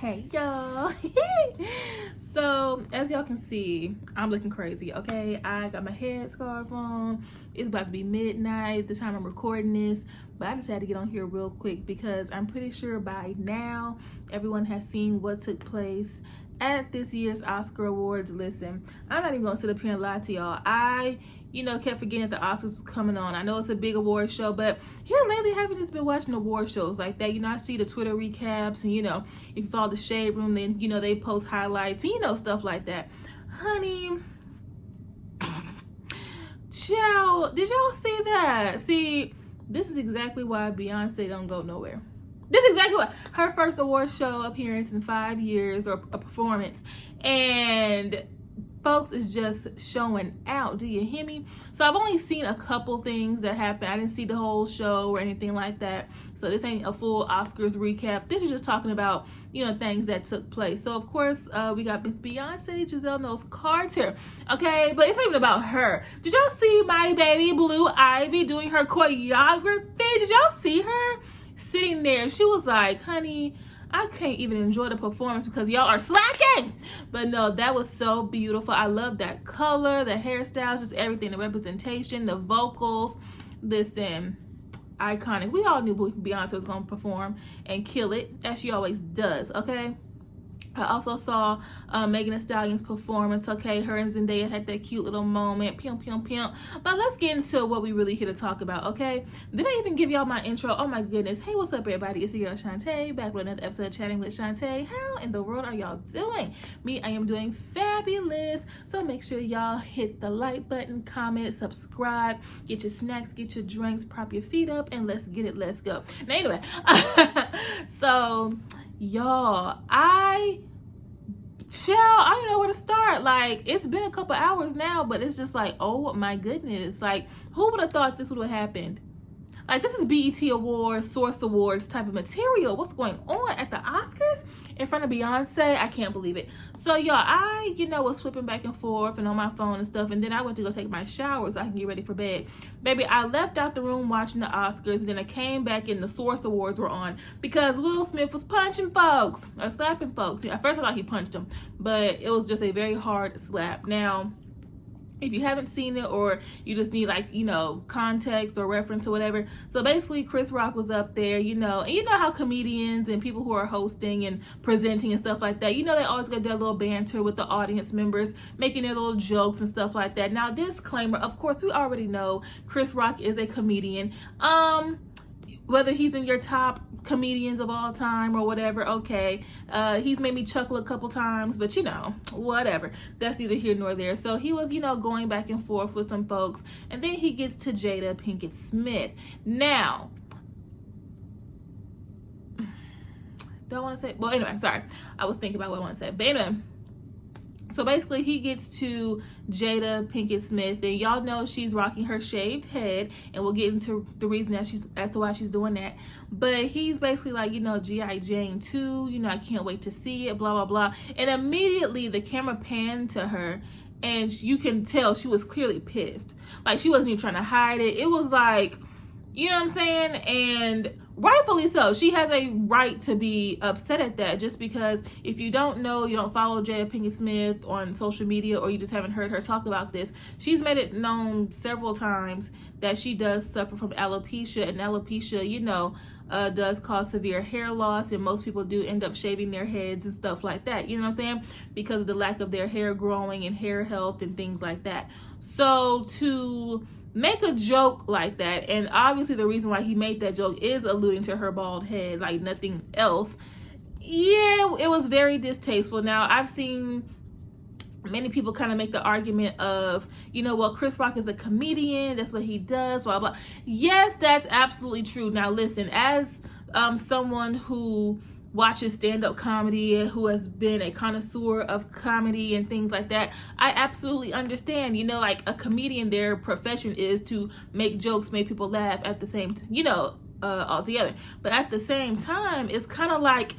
Hey y'all. So as y'all can see, I'm looking crazy. Okay, I got my headscarf on. It's about to be midnight the time I'm recording this, but I just had to get on here real quick because I'm pretty sure by now everyone has seen what took place at this year's Oscar Awards. Listen, I'm not even gonna sit up here and lie to y'all. I kept forgetting that the Oscars was coming on. I know it's a big award show, but here lately, I haven't just been watching award shows like that. I see the Twitter recaps, and if you follow the Shade Room, then they post highlights, stuff like that. Honey, child, did y'all see that? See, this is exactly why Beyonce don't go nowhere. This is exactly what her first award show appearance in 5 years, or a performance, and folks is just showing out. Do you hear me? So I've only seen a couple things that happened. I didn't see the whole show or anything like that. So this ain't a full Oscars recap. This is just talking about, things that took place. So of course, we got Miss Beyonce, Giselle Knowles-Carter. Okay, but it's not even about her. Did y'all see my baby Blue Ivy doing her choreography? Did y'all see her sitting there? She was like, honey, I can't even enjoy the performance because y'all are slacking. But no, that was so beautiful. I love that color, the hairstyles, just everything, the representation, the vocals. Listen, iconic. We all knew Beyonce was going to perform and kill it, as she always does, okay? I also saw Megan Thee Stallion's performance. Okay, her and Zendaya had that cute little moment. Pew, pew, pew. But let's get into what we really here to talk about, okay? Did I even give y'all my intro? Oh my goodness. Hey, what's up, everybody? It's your girl Chanté, back with another episode of Chatting with Chanté. How in the world are y'all doing? Me, I am doing fabulous. So make sure y'all hit the like button, comment, subscribe, get your snacks, get your drinks, prop your feet up, and let's get it. Let's go. Now, anyway, so y'all, I don't know where to start. Like, it's been a couple hours now, but it's just like, oh my goodness, like, who would have thought this would have happened? Like, this is BET Awards, Source Awards type of material. What's going on at the Oscars in front of Beyonce? I can't believe it. So y'all, I was flipping back and forth and on my phone and stuff, and then I went to go take my shower so I can get ready for bed. Baby, I left out the room watching the Oscars, and then I came back and the Source Awards were on because Will Smith was punching folks or slapping folks. At first I thought he punched them, but it was just a very hard slap. Now, if you haven't seen it, or you just need context or reference or whatever. So basically Chris Rock was up there, and you know how comedians and people who are hosting and presenting and stuff like that, they always got their little banter with the audience members, making their little jokes and stuff like that. Now, disclaimer, of course, we already know Chris Rock is a comedian. Whether he's in your top comedians of all time or whatever, okay. He's made me chuckle a couple times, but whatever. That's neither here nor there. So he was, going back and forth with some folks, and then he gets to Jada Pinkett Smith. Now, don't want to say, well, anyway, sorry. I was thinking about what I want to say. But anyway, so basically he gets to Jada Pinkett Smith, and y'all know she's rocking her shaved head, and we'll get into the reason as to why she's doing that. But he's basically like, G.I. Jane 2, I can't wait to see it, blah, blah, blah. And immediately the camera panned to her, and you can tell she was clearly pissed. Like, she wasn't even trying to hide it. It was like, you know what I'm saying? And rightfully so. She has a right to be upset at that, just because if you don't know, you don't follow Jada Pinkett Smith on social media, or you just haven't heard her talk about this, she's made it known several times that she does suffer from alopecia, and alopecia, does cause severe hair loss, and most people do end up shaving their heads and stuff like that, you know what I'm saying, because of the lack of their hair growing and hair health and things like that. So to make a joke like that, and obviously the reason why he made that joke is alluding to her bald head, like nothing else. Yeah, it was very distasteful. Now, I've seen many people kind of make the argument of, well, Chris Rock is a comedian, that's what he does, blah, blah. Yes, that's absolutely true. Now, listen, as someone who watches stand-up comedy, who has been a connoisseur of comedy and things like that, I absolutely understand, like a comedian, their profession is to make jokes, make people laugh at the same all together. But at the same time, it's kind of like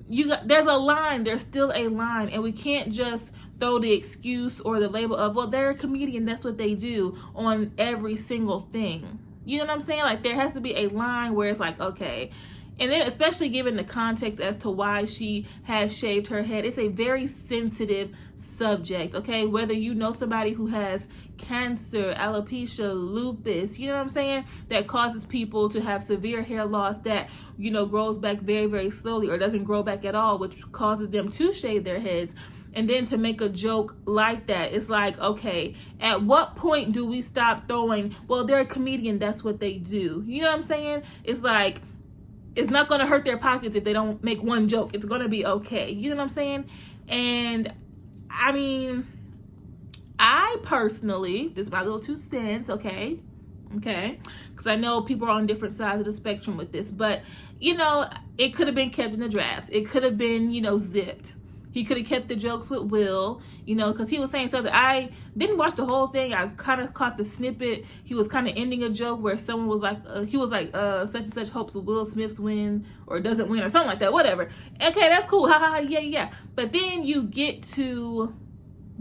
there's a line, there's still a line, and we can't just throw the excuse or the label of, well, they're a comedian, that's what they do, on every single thing. You know what I'm saying? Like, there has to be a line where it's like, okay, And then especially given the context as to why she has shaved her head, it's a very sensitive subject, okay? Whether you know somebody who has cancer, alopecia, lupus, you know what I'm saying, that causes people to have severe hair loss that, you know, grows back very, very slowly or doesn't grow back at all, which causes them to shave their heads. And then to make a joke like that, it's like, okay, at what point do we stop throwing, well, they're a comedian, that's what they do. You know what I'm saying? It's like, it's not going to hurt their pockets if they don't make one joke. It's going to be okay. You know what I'm saying? And I mean, I personally, this is my little 2 cents, okay? Because I know people are on different sides of the spectrum with this, but, you know, it could have been kept in the drafts. It could have been, you know, zipped. He could have kept the jokes with Will, you know, because he was saying something. I didn't watch the whole thing. I kind of caught the snippet. He was kind of ending a joke where someone was like, he was like, such and such hopes Will Smith's win or doesn't win or something like that, whatever. Okay, that's cool. Ha ha ha, yeah. But then you get to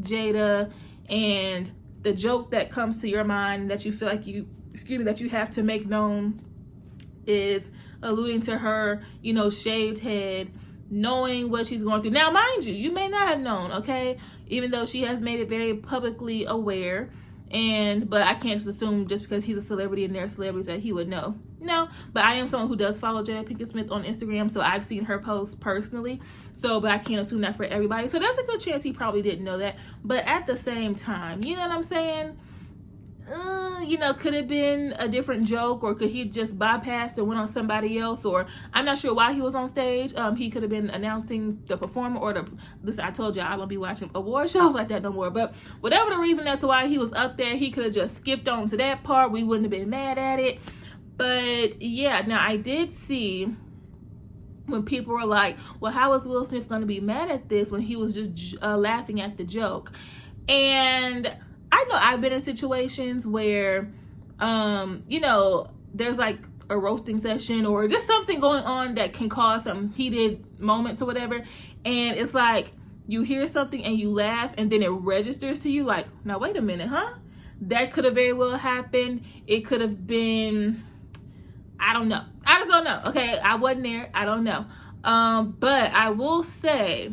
Jada, and the joke that comes to your mind that you feel like that you have to make known is alluding to her, you know, shaved head, knowing what she's going through. Now, mind you, you may not have known, okay? Even though she has made it very publicly aware. But I can't just assume just because he's a celebrity and they're celebrities that he would know. No, but I am someone who does follow Jada Pinkett Smith on Instagram, so I've seen her post personally. But I can't assume that for everybody. So there's a good chance he probably didn't know that. But at the same time, you know what I'm saying? You know, could have been a different joke, or could he just bypassed and went on somebody else, or I'm not sure why he was on stage. He could have been announcing the performer or listen, I told you I don't be watching award shows like that no more, but whatever the reason as to why he was up there, he could have just skipped on to that part. We wouldn't have been mad at it. But yeah, now I did see when people were like, well, how is Will Smith going to be mad at this when he was just laughing at the joke? And I know I've been in situations where, you know, there's like a roasting session or just something going on that can cause some heated moments or whatever. And it's like you hear something and you laugh and then it registers to you like, now wait a minute, huh? That could have very well happened. It could have been, I don't know. I just don't know. Okay, I wasn't there. I don't know. But I will say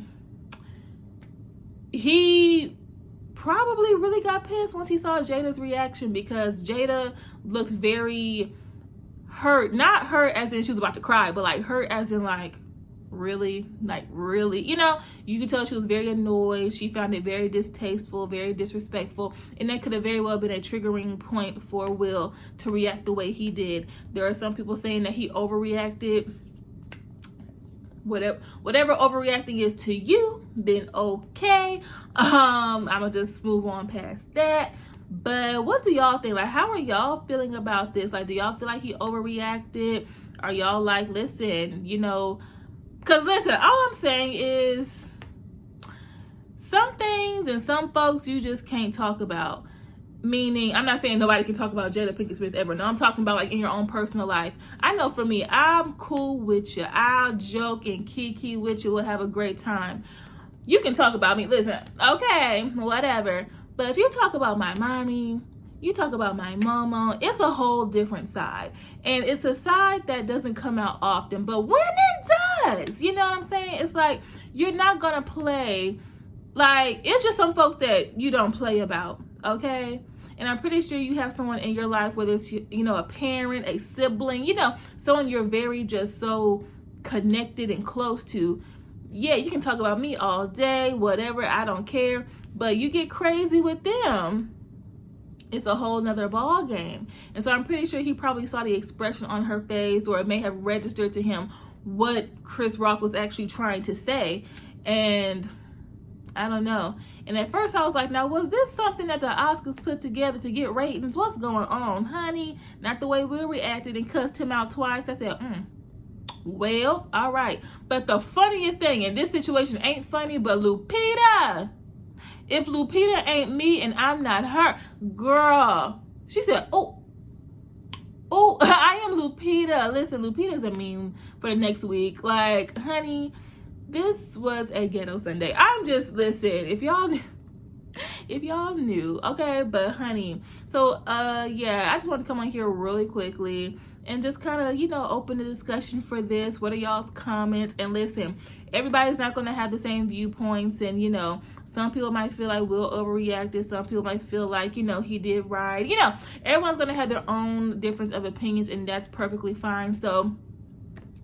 he probably really got pissed once he saw Jada's reaction, because Jada looked very hurt. Not hurt as in she was about to cry, but like hurt as in like really, you know, you could tell she was very annoyed. She found it very distasteful, very disrespectful, and that could have very well been a triggering point for Will to react the way he did. There are some people saying that he overreacted. Whatever overreacting is to you, then okay. I'm gonna just move on past that. But what do y'all think? Like, how are y'all feeling about this? Like, do y'all feel like he overreacted? Are y'all like, listen, you know, because listen, all I'm saying is some things and some folks you just can't talk about. Meaning, I'm not saying nobody can talk about Jada Pinkett Smith ever. No, I'm talking about like in your own personal life. I know for me, I'm cool with you. I'll joke and kiki with you. We'll have a great time. You can talk about me. Listen, okay, whatever. But if you talk about my mommy, you talk about my mama, it's a whole different side. And it's a side that doesn't come out often. But when it does, you know what I'm saying? It's like, you're not going to play. Like, it's just some folks that you don't play about, okay? And I'm pretty sure you have someone in your life, whether it's, you know, a parent, a sibling, you know, someone you're very just so connected and close to. Yeah, you can talk about me all day, whatever, I don't care. But you get crazy with them, it's a whole nother ball game. And so I'm pretty sure he probably saw the expression on her face, or it may have registered to him what Chris Rock was actually trying to say. And I don't know. And at first I was like, now, was this something that the Oscars put together to get ratings? What's going on, honey? Not the way we reacted and cussed him out twice. I said, well, all right. But the funniest thing in this situation ain't funny, but Lupita. If Lupita ain't me and I'm not her, girl, she said, oh, I am Lupita. Listen, Lupita's a meme for the next week. Like, honey, this was a ghetto Sunday. I'm just, listen, if y'all knew, okay? But honey, so yeah, I just want to come on here really quickly and just kind of, you know, open the discussion for this. What are y'all's comments? And listen, everybody's not going to have the same viewpoints, and, you know, some people might feel like Will overreacted. Some people might feel like, you know, he did right. You know, everyone's going to have their own difference of opinions, and that's perfectly fine. So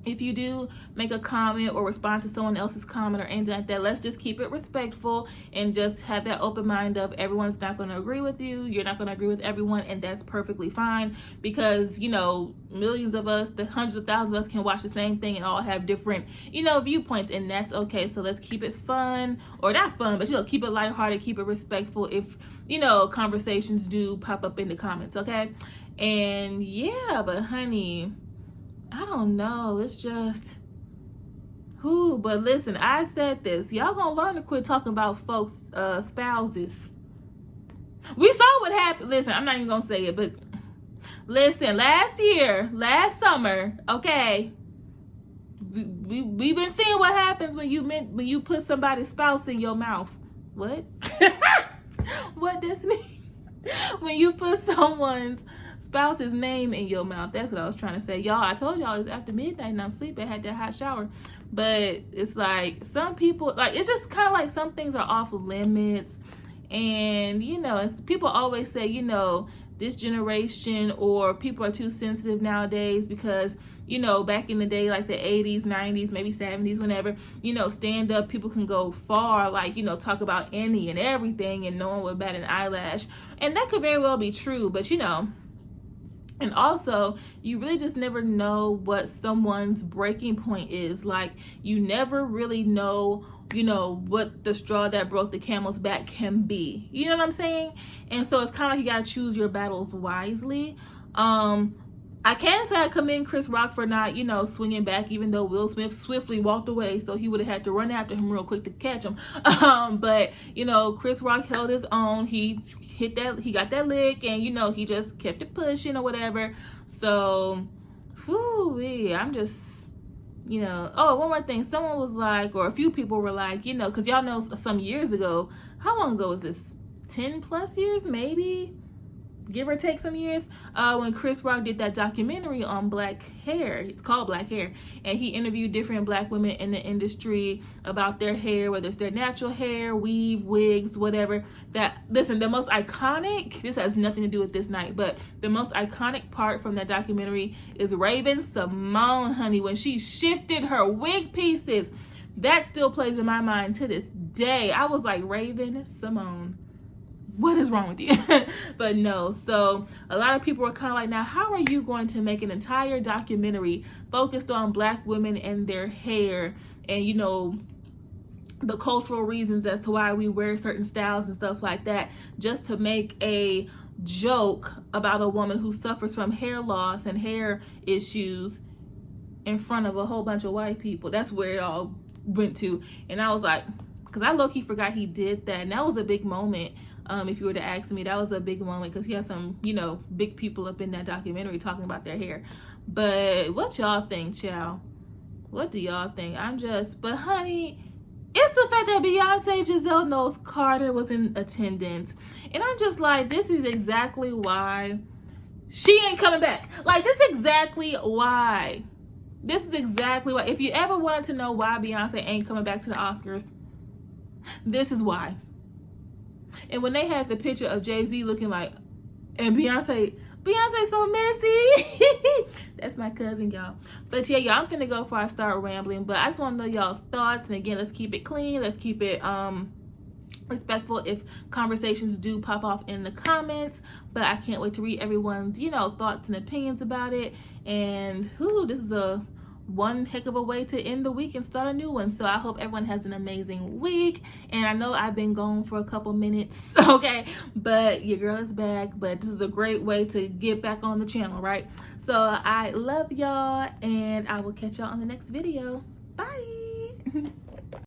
if you do make a comment or respond to someone else's comment or anything like that, let's just keep it respectful and just have that open mind of everyone's not going to agree with you. You're not going to agree with everyone, and that's perfectly fine, because, you know, millions of us, the hundreds of thousands of us can watch the same thing and all have different, you know, viewpoints, and that's okay. So let's keep it fun, or not fun, but, you know, keep it lighthearted, keep it respectful if, you know, conversations do pop up in the comments, okay? And yeah, but honey, I don't know. It's just, but listen, I said this. Y'all gonna learn to quit talking about folks' spouses. We saw what happened. Listen, I'm not even gonna say it, but listen, last summer, okay, we've been seeing what happens when you put somebody's spouse in your mouth. What? What does it mean? When you put someone's spouse's name in your mouth. That's what I was trying to say. Y'all, I told y'all it's after midnight and I'm sleeping. I had that hot shower. But it's like some people, like, it's just kind of like some things are off limits. And, you know, people always say, you know, this generation or people are too sensitive nowadays because, you know, back in the day, like the 80s, 90s, maybe 70s, whenever, you know, stand up, people can go far, like, you know, talk about any and everything and no one would bat an eyelash. And that could very well be true, but, you know, and also, you really just never know what someone's breaking point is. Like, you never really know, you know, what the straw that broke the camel's back can be. You know what I'm saying? And so it's kind of like you got to choose your battles wisely. I can't say I commend Chris Rock for not, you know, swinging back, even though Will Smith swiftly walked away, so he would have had to run after him real quick to catch him. But, you know, Chris Rock held his own. He got that lick, and, you know, he just kept it pushing or whatever. So, I'm just, you know. Oh, one more thing. Someone was like, or a few people were like, you know, because y'all know some years ago, how long ago was this? 10 plus years, maybe? Give or take some years, when Chris Rock did that documentary on black hair. It's called Black Hair, and he interviewed different black women in the industry about their hair, whether it's their natural hair, weave, wigs, whatever. Listen, the most iconic, this has nothing to do with this night, but the most iconic part from that documentary is Raven-Symoné, honey, when she shifted her wig pieces. That still plays in my mind to this day. I was like, Raven-Symoné, what is wrong with you? But no, so a lot of people are kind of like, now how are you going to make an entire documentary focused on black women and their hair, and, you know, the cultural reasons as to why we wear certain styles and stuff like that, just to make a joke about a woman who suffers from hair loss and hair issues in front of a whole bunch of white people? That's where it all went to. And I was like, because I low-key forgot he did that, and that was a big moment. If you were to ask me, that was a big moment, because he had some, you know, big people up in that documentary talking about their hair. But what y'all think, child? What do y'all think? But honey, it's the fact that Beyonce Giselle Knowles Carter was in attendance. And I'm just like, this is exactly why she ain't coming back. Like, this is exactly why. This is exactly why. If you ever wanted to know why Beyonce ain't coming back to the Oscars, this is why. And when they had the picture of Jay-Z looking like, and Beyonce's so messy. That's my cousin, y'all. But yeah, y'all, I'm gonna go before I start rambling. But I just want to know y'all's thoughts. And again, let's keep it clean. Let's keep it respectful if conversations do pop off in the comments. But I can't wait to read everyone's, you know, thoughts and opinions about it. And this is one heck of a way to end the week and start a new one. So I hope everyone has an amazing week. And I know I've been gone for a couple minutes, okay, but your girl is back. But this is a great way to get back on the channel, right? So I love y'all, and I will catch y'all on the next video. Bye.